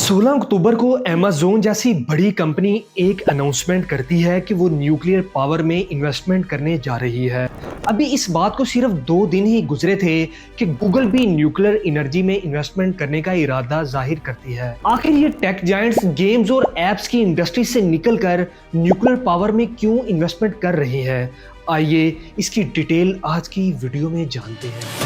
16 अक्टूबर को अमेज़न जैसी बड़ी कंपनी एक अनाउंसमेंट करती है कि वो न्यूक्लियर पावर में इन्वेस्टमेंट करने जा रही है। अभी इस बात को सिर्फ 2 दिन ही गुजरे थे कि गूगल भी न्यूक्लियर एनर्जी में इन्वेस्टमेंट करने का इरादा जाहिर करती है। आखिर ये टेक जायंट्स गेम्स और एप्स की इंडस्ट्री से निकलकर न्यूक्लियर पावर में क्यों इन्वेस्टमेंट कर रहे हैं? आइए इसकी डिटेल आज की वीडियो में जानते हैं।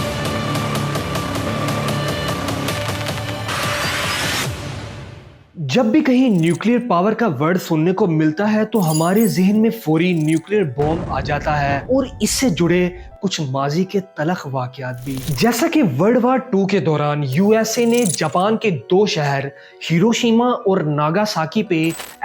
जब भी कहीं न्यूक्लियर पावर का वर्ड सुनने को मिलता है तो हमारे जहन में फौरी न्यूक्लियर बॉम्ब आ जाता है और इससे जुड़े कुछ माजी के तलख वाकयात भी। जैसा कि वर्ल्ड वार 2 के दौरान यूएसए ने जापान के 2 शहर हिरोशिमा और नागासाकी पे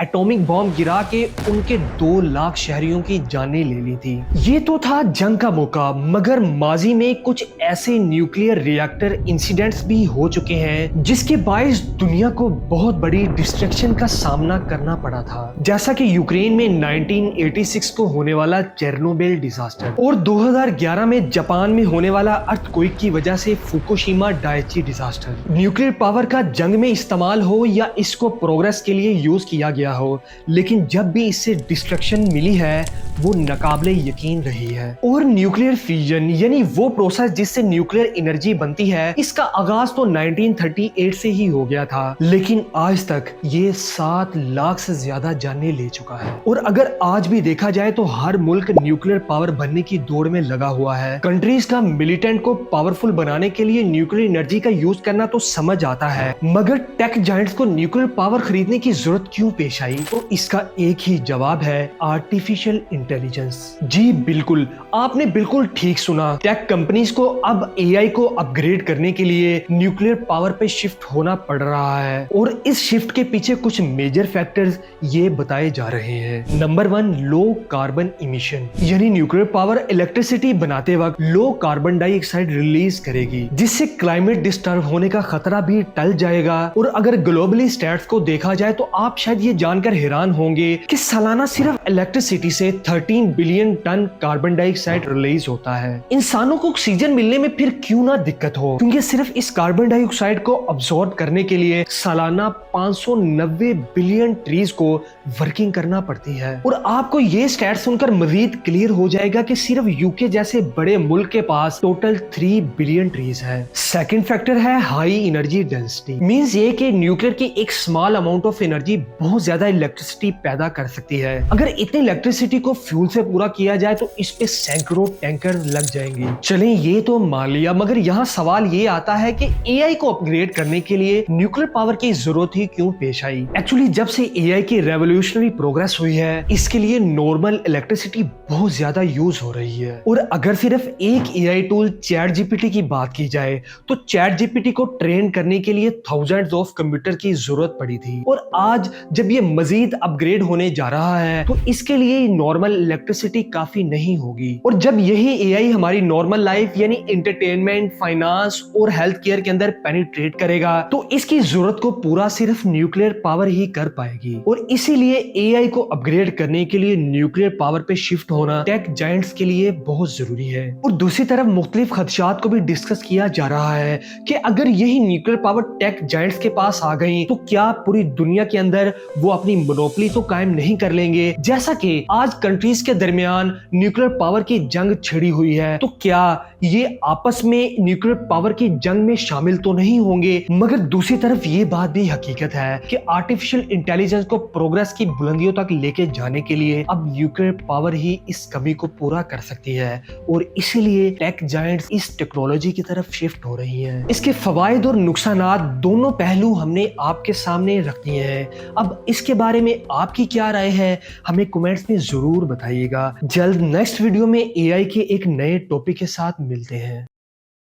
एटॉमिक बॉम्ब गिरा के उनके 2 लाख शहरियों की जानें ले ली थी। ये तो था जंग का मौका, मगर माजी में कुछ ऐसे न्यूक्लियर रिएक्टर इंसिडेंट्स भी हो चुके हैं जिसके बायस दुनिया को बहुत बड़ी डिस्ट्रक्शन का सामना करना पड़ा था। जैसा कि यूक्रेन में 1986 को होने वाला चेरनोबिल डिजास्टर और 2011 में जापान में होने वाला अर्थक्वेक की वजह से Fukushima Daiichi disaster. Nuclear power का जंग में इस्तेमाल हो या इसको प्रोग्रेस के लिए यूज किया गया हो, लेकिन जब भी इससे डिस्ट्रक्शन मिली है वो नाकाबिले यकीन रही है। और न्यूक्लियर फ्यूजन यानी वो प्रोसेस जिससे न्यूक्लियर एनर्जी बनती है, इसका आगाज तो 1938 से ही हो गया था, लेकिन आज तक ये 7 लाख से ज्यादा जानें ले चुका है। और अगर आज भी देखा जाए तो हर मुल्क न्यूक्लियर पावर बनने की दौड़ में लगा हुआ है। कंट्रीज का मिलिटेंट को पावरफुल बनाने के लिए न्यूक्लियर एनर्जी का यूज करना तो समझ आता है, मगर टेक जायंट्स को न्यूक्लियर पावर खरीदने की जरूरत क्यों पेश आई? तो इसका एक ही जवाब है, आर्टिफिशियल इंटेलिजेंस। जी बिल्कुल, आपने बिल्कुल ठीक सुना। टेक कंपनीज को अब एआई को अपग्रेड करने के लिए न्यूक्लियर पावर पे शिफ्ट होना पड़ रहा है और इस शिफ्ट के पीछे कुछ मेजर फैक्टर्स ये बताए जा रहे हैं। नंबर 1, लो कार्बन इमिशन, यानी न्यूक्लियर पावर इलेक्ट्रिसिटी बनाते वक्त लो कार्बन डाइऑक्साइड रिलीज करेगी, जिससे क्लाइमेट डिस्टर्ब होने का खतरा भी टल जाएगा। और अगर ग्लोबली स्टैट्स को देखा जाए तो आप शायद ये जानकर हैरान होंगे कि सालाना सिर्फ इलेक्ट्रिसिटी से 13 billion ton carbon dioxide release होता है। इंसानों को ऑक्सीजन मिलने में फिर क्यों ना दिक्कत हो, क्योंकि सिर्फ इस कार्बन डाइऑक्साइड को अब्सॉर्ब करने के लिए सालाना 590 बिलियन ट्रीज को वर्किंग करना पड़ती है। और आपको ये स्टैट सुनकर मजीद क्लियर हो जाएगा कि सिर्फ यूके जैसे बड़े मुल्क के पास टोटल 3 बिलियन ट्रीज है। सेकंड फैक्टर है हाई एनर्जी डेंसिटी। मींस ये कि न्यूक्लियर की एक स्मॉल अमाउंट ऑफ एनर्जी बहुत ज्यादा इलेक्ट्रिसिटी पैदा कर सकती है। अगर इतनी इलेक्ट्रिसिटी को फ्यूल से पूरा किया जाए तो इस पे सैकड़ों टैंकर लग जाएंगे। चलें ये तो मान लिया, मगर यहाँ सवाल ये आता है कि एआई को अपग्रेड करने के लिए न्यूक्लियर पावर की जरूरत ही क्यों पेश आई? एक्चुअली जब से एआई की रेवोल्यूशनरी प्रोग्रेस हुई है, इसके लिए नॉर्मल इलेक्ट्रिसिटी बहुत ज्यादा यूज हो रही है। और अगर सिर्फ एक एआई टूल चैट जीपीटी की बात की जाए तो चैट जीपीटी को ट्रेन करने के लिए थाउजेंड्स ऑफ कंप्यूटर की जरूरत पड़ी थी। और आज जब ये मजीद अपग्रेड होने जा रहा है तो इसके लिए नॉर्मल इलेक्ट्रिसिटी काफी नहीं होगी। और जब यही एआई हमारी नॉर्मल लाइफ यानी एंटरटेनमेंट, फाइनेंस और हेल्थ केयर के अंदर पेनिट्रेट करेगा तो इसकी जरूरत को पूरा सिर्फ न्यूक्लियर पावर ही कर पाएगी। और इसीलिए एआई को अपग्रेड करने के लिए न्यूक्लियर पावर पे शिफ्ट होना टेक जायंट्स के लिए बहुत जरूरी है। और दूसरी तरफ मुख्तलिफ खदशात को भी डिस्कस किया जा रहा है कि अगर यही न्यूक्लियर पावर टेक जायंट्स के पास आ गई तो क्या पूरी दुनिया के अंदर वो अपनी मोनोपोली तो कायम नहीं कर लेंगे? जैसा कि आज कंट्रीज के दरमियान न्यूक्लियर पावर की जंग छिड़ी हुई है, तो क्या ये आपस में न्यूक्लियर पावर की जंग में शामिल तो नहीं होंगे? मगर दूसरी तरफ ये बात भी हकीकत है कि आर्टिफिशियल इंटेलिजेंस को प्रोग्रेस की बुलंदियों तक लेके जाने के लिए अब न्यूक्लियर पावर ही इस कमी को पूरा कर सकती है। और इसीलिए टेक जायंट्स इस टेक्नोलॉजी की तरफ शिफ्ट हो रही हैं। इसके फवायद और नुकसानात दोनों पहलू हमने आपके सामने रख दिए हैं। अब इसके बारे में आपकी क्या राय है, हमें कमेंट्स में जरूर बताइएगा। जल्द नेक्स्ट वीडियो में एआई के एक नए टॉपिक के साथ मिलते हैं।